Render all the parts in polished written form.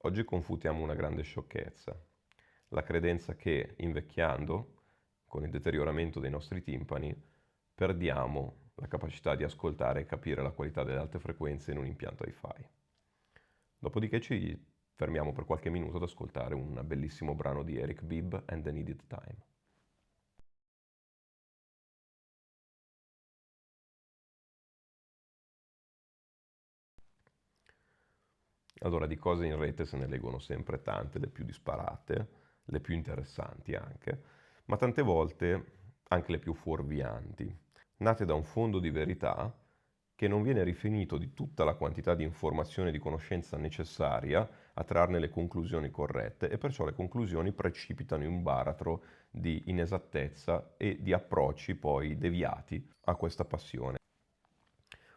Oggi confutiamo una grande sciocchezza, la credenza che invecchiando, con il deterioramento dei nostri timpani, perdiamo la capacità di ascoltare e capire la qualità delle alte frequenze in un impianto hi-fi. Dopodiché ci fermiamo per qualche minuto ad ascoltare un bellissimo brano di Eric Bibb and the Needed Time. Allora, di cose in rete se ne leggono sempre tante, le più disparate, le più interessanti anche, ma tante volte anche le più fuorvianti, nate da un fondo di verità che non viene rifinito di tutta la quantità di informazione e di conoscenza necessaria a trarne le conclusioni corrette e perciò le conclusioni precipitano in un baratro di inesattezza e di approcci poi deviati a questa passione.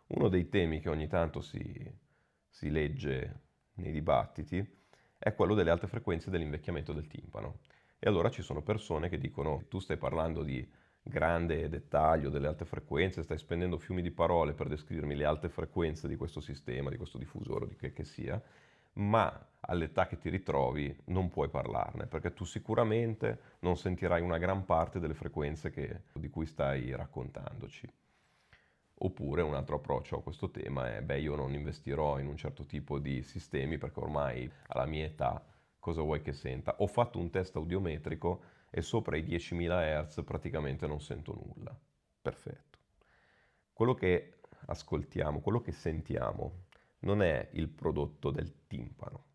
Uno dei temi che ogni tanto si legge nei dibattiti è quello delle alte frequenze dell'invecchiamento del timpano. E allora ci sono persone che dicono, tu stai parlando di grande dettaglio delle alte frequenze, stai spendendo fiumi di parole per descrivermi le alte frequenze di questo sistema, di questo diffusore, di che sia, ma all'età che ti ritrovi non puoi parlarne, perché tu sicuramente non sentirai una gran parte delle frequenze di cui stai raccontandoci. Oppure un altro approccio a questo tema è, beh, io non investirò in un certo tipo di sistemi perché ormai alla mia età cosa vuoi che senta? Ho fatto un test audiometrico e sopra i 10.000 Hz praticamente non sento nulla. Perfetto. Quello che ascoltiamo, quello che sentiamo, non è il prodotto del timpano.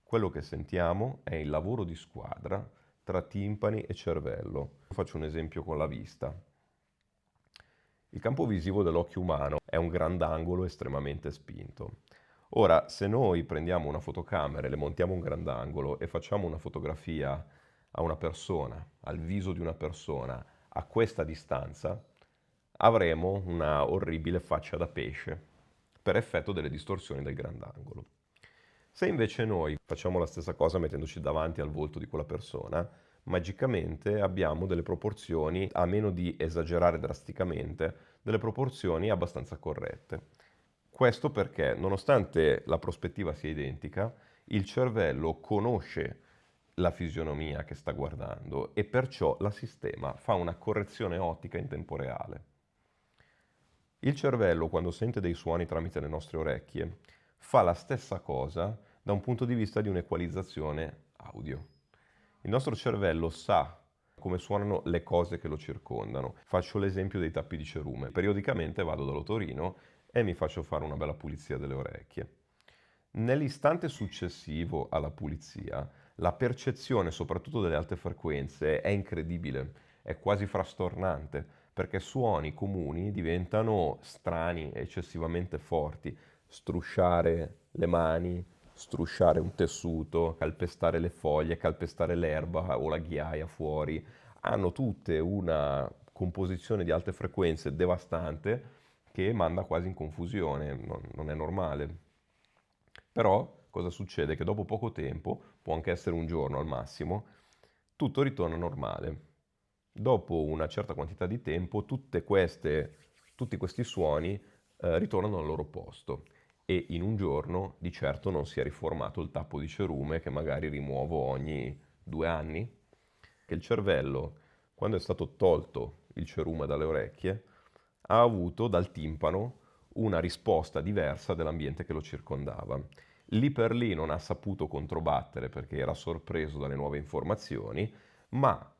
Quello che sentiamo è il lavoro di squadra tra timpani e cervello. Faccio un esempio con la vista. Il campo visivo dell'occhio umano è un grandangolo estremamente spinto. Ora, se noi prendiamo una fotocamera e le montiamo un grandangolo e facciamo una fotografia a una persona, al viso di una persona, a questa distanza, avremo una orribile faccia da pesce per effetto delle distorsioni del grandangolo. Se invece noi facciamo la stessa cosa mettendoci davanti al volto di quella persona, magicamente abbiamo delle proporzioni, a meno di esagerare drasticamente, delle proporzioni abbastanza corrette. Questo perché, nonostante la prospettiva sia identica, il cervello conosce la fisionomia che sta guardando e perciò la sistema fa una correzione ottica in tempo reale. Il cervello, quando sente dei suoni tramite le nostre orecchie, fa la stessa cosa da un punto di vista di un'equalizzazione audio. Il nostro cervello sa come suonano le cose che lo circondano. Faccio l'esempio dei tappi di cerume. Periodicamente vado dall'otorino e mi faccio fare una bella pulizia delle orecchie. Nell'istante successivo alla pulizia, la percezione, soprattutto delle alte frequenze, è incredibile, è quasi frastornante, perché suoni comuni diventano strani, eccessivamente forti. Strusciare le mani, strusciare un tessuto, calpestare le foglie, calpestare l'erba o la ghiaia fuori, hanno tutte una composizione di alte frequenze devastante che manda quasi in confusione, non è normale. Però cosa succede? Che dopo poco tempo, può anche essere un giorno al massimo, tutto ritorna normale. Dopo una certa quantità di tempo, tutti questi suoni ritornano al loro posto e in un giorno di certo non si è riformato il tappo di cerume che magari rimuovo ogni 2 anni. Che il cervello, quando è stato tolto il cerume dalle orecchie, ha avuto dal timpano una risposta diversa dell'ambiente che lo circondava. Lì per lì non ha saputo controbattere perché era sorpreso dalle nuove informazioni, ma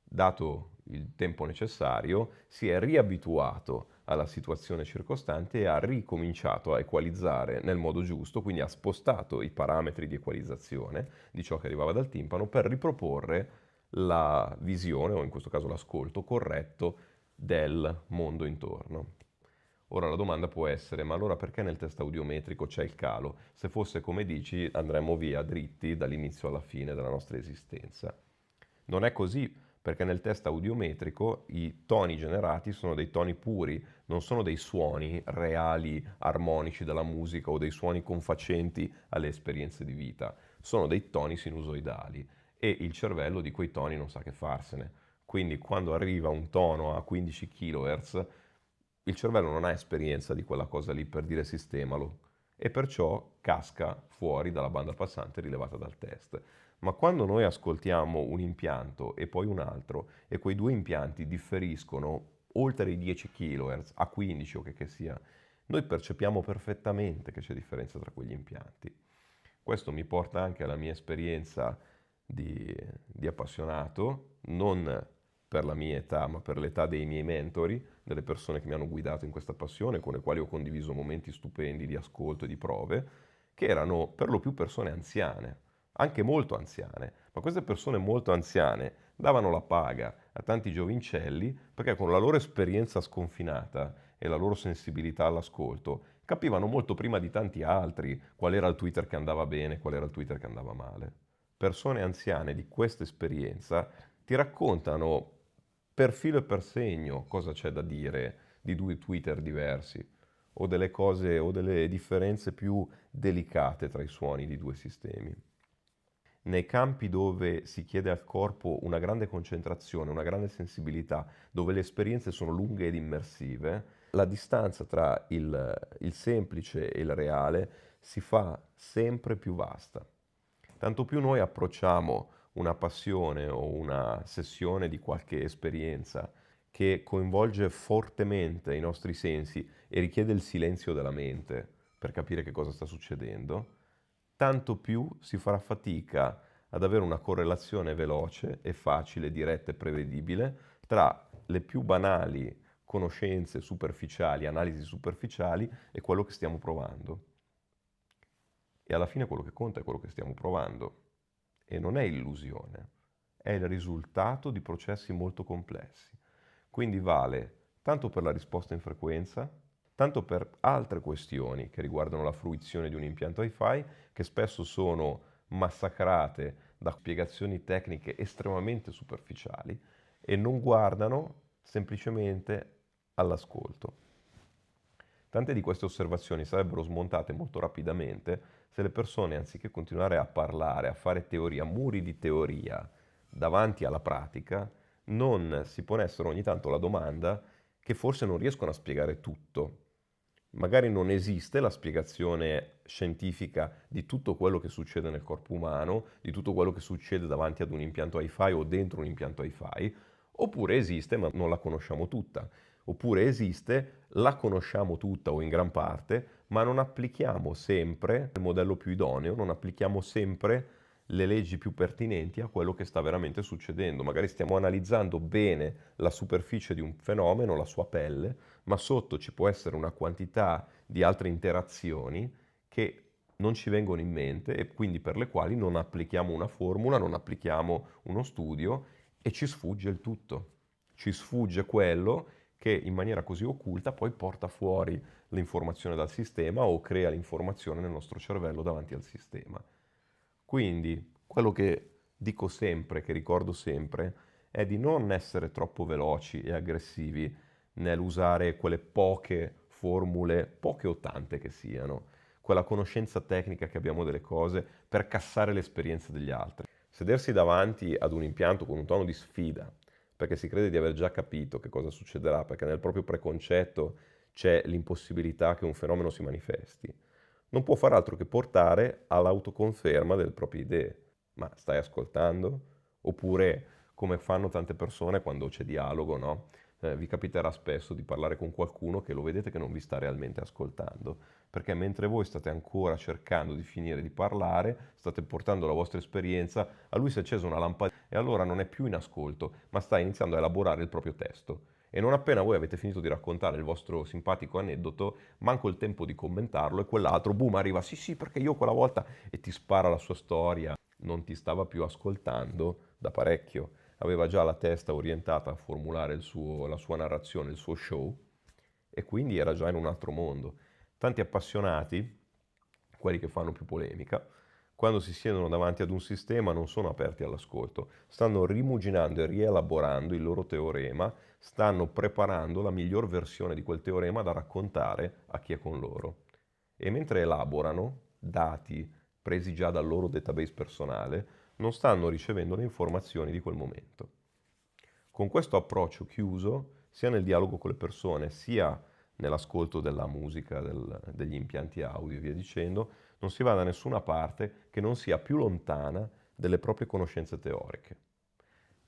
dato il tempo necessario si è riabituato alla situazione circostante e ha ricominciato a equalizzare nel modo giusto, quindi ha spostato i parametri di equalizzazione di ciò che arrivava dal timpano per riproporre la visione, o in questo caso l'ascolto corretto del mondo intorno. Ora la domanda può essere, ma allora perché nel test audiometrico c'è il calo? Se fosse come dici, andremmo via dritti dall'inizio alla fine della nostra esistenza. Non è così, perché nel test audiometrico i toni generati sono dei toni puri, non sono dei suoni reali, armonici della musica o dei suoni confacenti alle esperienze di vita, sono dei toni sinusoidali e il cervello di quei toni non sa che farsene. Quindi quando arriva un tono a 15 kHz, il cervello non ha esperienza di quella cosa lì per dire sistemalo e perciò casca fuori dalla banda passante rilevata dal test. Ma quando noi ascoltiamo un impianto e poi un altro e quei due impianti differiscono oltre i 10 kHz a 15 o che sia, noi percepiamo perfettamente che c'è differenza tra quegli impianti. Questo mi porta anche alla mia esperienza di appassionato, non per la mia età, ma per l'età dei miei mentori, delle persone che mi hanno guidato in questa passione, con le quali ho condiviso momenti stupendi di ascolto e di prove, che erano per lo più persone anziane, anche molto anziane, ma queste persone molto anziane davano la paga a tanti giovincelli perché con la loro esperienza sconfinata e la loro sensibilità all'ascolto capivano molto prima di tanti altri qual era il Twitter che andava bene, qual era il Twitter che andava male. Persone anziane di questa esperienza ti raccontano per filo e per segno cosa c'è da dire di due Twitter diversi o delle cose o delle differenze più delicate tra i suoni di due sistemi. Nei campi dove si chiede al corpo una grande concentrazione, una grande sensibilità, dove le esperienze sono lunghe ed immersive, la distanza tra il semplice e il reale si fa sempre più vasta. Tanto più noi approcciamo una passione o una sessione di qualche esperienza che coinvolge fortemente i nostri sensi e richiede il silenzio della mente per capire che cosa sta succedendo, tanto più si farà fatica ad avere una correlazione veloce e facile, diretta e prevedibile tra le più banali conoscenze superficiali, analisi superficiali e quello che stiamo provando. E alla fine quello che conta è quello che stiamo provando. E non è illusione, è il risultato di processi molto complessi. Quindi vale tanto per la risposta in frequenza, tanto per altre questioni che riguardano la fruizione di un impianto Wi-Fi, che spesso sono massacrate da spiegazioni tecniche estremamente superficiali e non guardano semplicemente all'ascolto. Tante di queste osservazioni sarebbero smontate molto rapidamente se le persone, anziché continuare a parlare, a fare teoria, muri di teoria davanti alla pratica, non si ponessero ogni tanto la domanda che forse non riescono a spiegare tutto. Magari non esiste la spiegazione scientifica di tutto quello che succede nel corpo umano, di tutto quello che succede davanti ad un impianto Wi-Fi o dentro un impianto Wi-Fi, oppure esiste ma non la conosciamo tutta. Oppure esiste, la conosciamo tutta o in gran parte, ma non applichiamo sempre il modello più idoneo, non applichiamo sempre le leggi più pertinenti a quello che sta veramente succedendo. Magari stiamo analizzando bene la superficie di un fenomeno, la sua pelle, ma sotto ci può essere una quantità di altre interazioni che non ci vengono in mente e quindi per le quali non applichiamo una formula, non applichiamo uno studio e ci sfugge il tutto. Ci sfugge quello che in maniera così occulta poi porta fuori l'informazione dal sistema o crea l'informazione nel nostro cervello davanti al sistema. Quindi quello che dico sempre, che ricordo sempre, è di non essere troppo veloci e aggressivi nell'usare quelle poche formule, poche o tante che siano, quella conoscenza tecnica che abbiamo delle cose per cassare l'esperienza degli altri. Sedersi davanti ad un impianto con un tono di sfida, perché si crede di aver già capito che cosa succederà, perché nel proprio preconcetto c'è l'impossibilità che un fenomeno si manifesti, non può far altro che portare all'autoconferma delle proprie idee. Ma stai ascoltando? Oppure, come fanno tante persone quando c'è dialogo, no? Vi capiterà spesso di parlare con qualcuno che lo vedete che non vi sta realmente ascoltando, perché mentre voi state ancora cercando di finire di parlare, state portando la vostra esperienza, a lui si è accesa una lampadina e allora non è più in ascolto, ma sta iniziando a elaborare il proprio testo. E non appena voi avete finito di raccontare il vostro simpatico aneddoto, manco il tempo di commentarlo e quell'altro, boom, arriva, sì sì, perché io quella volta, e ti spara la sua storia. Non ti stava più ascoltando da parecchio, aveva già la testa orientata a formulare la sua narrazione, il suo show, e quindi era già in un altro mondo. Tanti appassionati, quelli che fanno più polemica, quando si siedono davanti ad un sistema non sono aperti all'ascolto, stanno rimuginando e rielaborando il loro teorema, stanno preparando la miglior versione di quel teorema da raccontare a chi è con loro. E mentre elaborano dati presi già dal loro database personale, non stanno ricevendo le informazioni di quel momento. Con questo approccio chiuso, sia nel dialogo con le persone, sia nell'ascolto della musica, degli impianti audio e via dicendo, non si va da nessuna parte che non sia più lontana delle proprie conoscenze teoriche.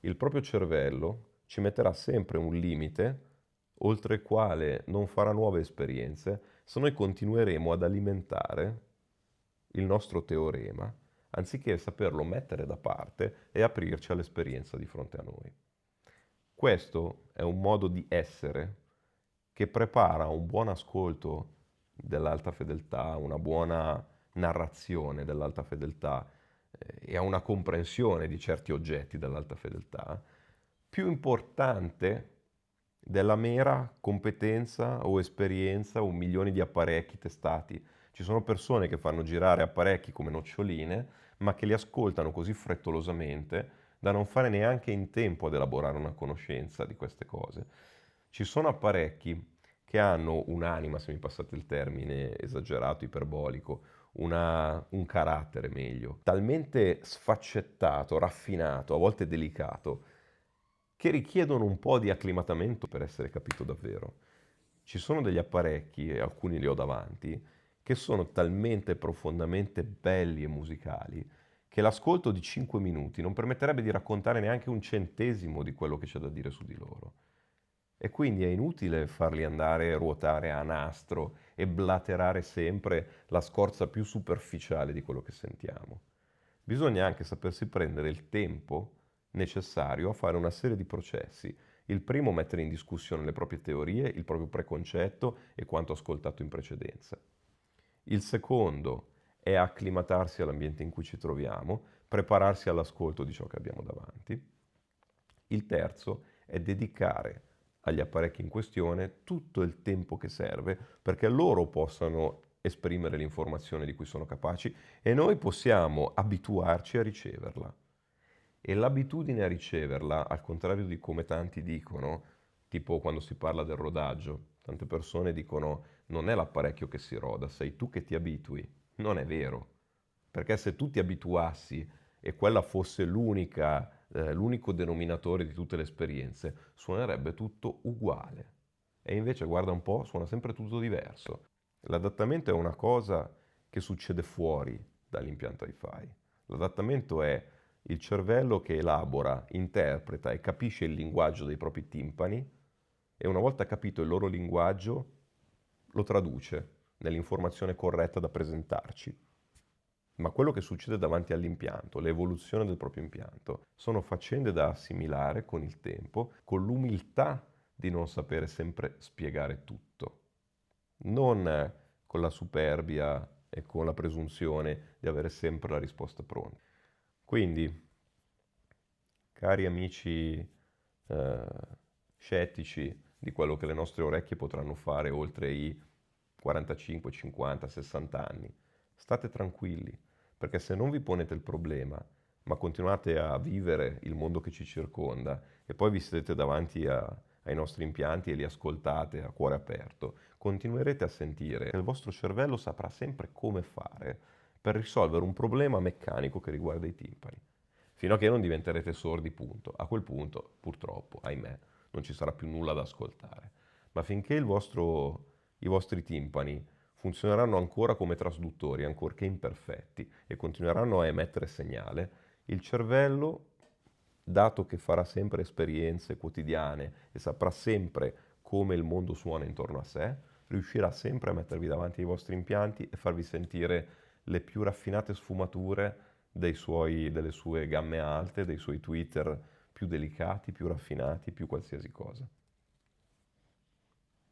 Il proprio cervello ci metterà sempre un limite oltre il quale non farà nuove esperienze se noi continueremo ad alimentare il nostro teorema anziché saperlo mettere da parte e aprirci all'esperienza di fronte a noi. Questo è un modo di essere che prepara un buon ascolto dell'alta fedeltà, una buona narrazione dell'alta fedeltà e a una comprensione di certi oggetti dell'alta fedeltà, più importante della mera competenza o esperienza o milioni di apparecchi testati. Ci sono persone che fanno girare apparecchi come noccioline, ma che li ascoltano così frettolosamente da non fare neanche in tempo ad elaborare una conoscenza di queste cose. Ci sono apparecchi che hanno un'anima, se mi passate il termine esagerato, iperbolico, un carattere meglio, talmente sfaccettato, raffinato, a volte delicato, che richiedono un po' di acclimatamento per essere capito davvero. Ci sono degli apparecchi, e alcuni li ho davanti, che sono talmente profondamente belli e musicali che l'ascolto di 5 minuti non permetterebbe di raccontare neanche un centesimo di quello che c'è da dire su di loro. E quindi è inutile farli andare a ruotare a nastro e blaterare sempre la scorza più superficiale di quello che sentiamo. Bisogna anche sapersi prendere il tempo necessario a fare una serie di processi. Il primo, mettere in discussione le proprie teorie, il proprio preconcetto e quanto ascoltato in precedenza. Il secondo è acclimatarsi all'ambiente in cui ci troviamo, prepararsi all'ascolto di ciò che abbiamo davanti. Il terzo è dedicare agli apparecchi in questione tutto il tempo che serve perché loro possano esprimere l'informazione di cui sono capaci e noi possiamo abituarci a riceverla. E l'abitudine a riceverla, al contrario di come tanti dicono, tipo quando si parla del rodaggio, tante persone dicono non è l'apparecchio che si roda, sei tu che ti abitui. Non è vero, perché se tu ti abituassi e quella fosse l'unico denominatore di tutte le esperienze, suonerebbe tutto uguale. E invece guarda un po', suona sempre tutto diverso. L'adattamento è una cosa che succede fuori dall'impianto hi-fi. L'adattamento è il cervello che elabora, interpreta e capisce il linguaggio dei propri timpani e una volta capito il loro linguaggio lo traduce nell'informazione corretta da presentarci. Ma quello che succede davanti all'impianto, l'evoluzione del proprio impianto, sono faccende da assimilare con il tempo, con l'umiltà di non sapere sempre spiegare tutto, non con la superbia e con la presunzione di avere sempre la risposta pronta. Quindi, cari amici eh, scettici di quello che le nostre orecchie potranno fare oltre i 45, 50, 60 anni, state tranquilli, perché se non vi ponete il problema, ma continuate a vivere il mondo che ci circonda e poi vi sedete davanti ai nostri impianti e li ascoltate a cuore aperto, continuerete a sentire che il vostro cervello saprà sempre come fare per risolvere un problema meccanico che riguarda i timpani. Fino a che non diventerete sordi, punto. A quel punto, purtroppo, ahimè, non ci sarà più nulla da ascoltare. Ma finché i vostri timpani funzioneranno ancora come trasduttori, ancorché imperfetti, e continueranno a emettere segnale, il cervello, dato che farà sempre esperienze quotidiane e saprà sempre come il mondo suona intorno a sé, riuscirà sempre a mettervi davanti ai vostri impianti e farvi sentire le più raffinate sfumature delle sue gamme alte, dei suoi Twitter più delicati, più raffinati, più qualsiasi cosa.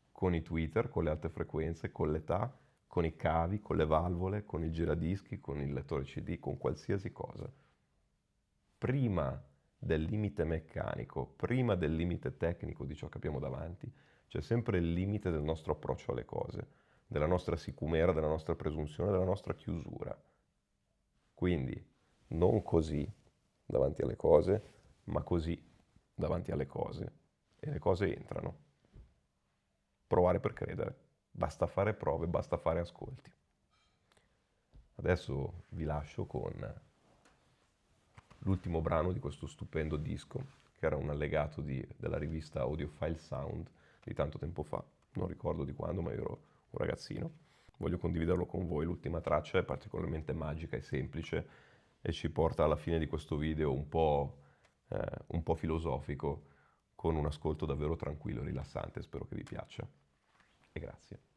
Con i Twitter, con le alte frequenze, con l'età, con i cavi, con le valvole, con il giradischi, con il lettore CD, con qualsiasi cosa. Prima del limite meccanico, prima del limite tecnico di ciò che abbiamo davanti, c'è sempre il limite del nostro approccio alle cose, della nostra sicumera, della nostra presunzione, della nostra chiusura. Quindi non così davanti alle cose, ma così davanti alle cose. E le cose entrano. Provare per credere. Basta fare prove, basta fare ascolti. Adesso vi lascio con l'ultimo brano di questo stupendo disco, che era un allegato della rivista Audiophile Sound di tanto tempo fa. non ricordo di quando, ma io ero un ragazzino. Voglio condividerlo con voi, l'ultima traccia è particolarmente magica e semplice e ci porta alla fine di questo video un po' filosofico, con un ascolto davvero tranquillo e rilassante, spero che vi piaccia e grazie.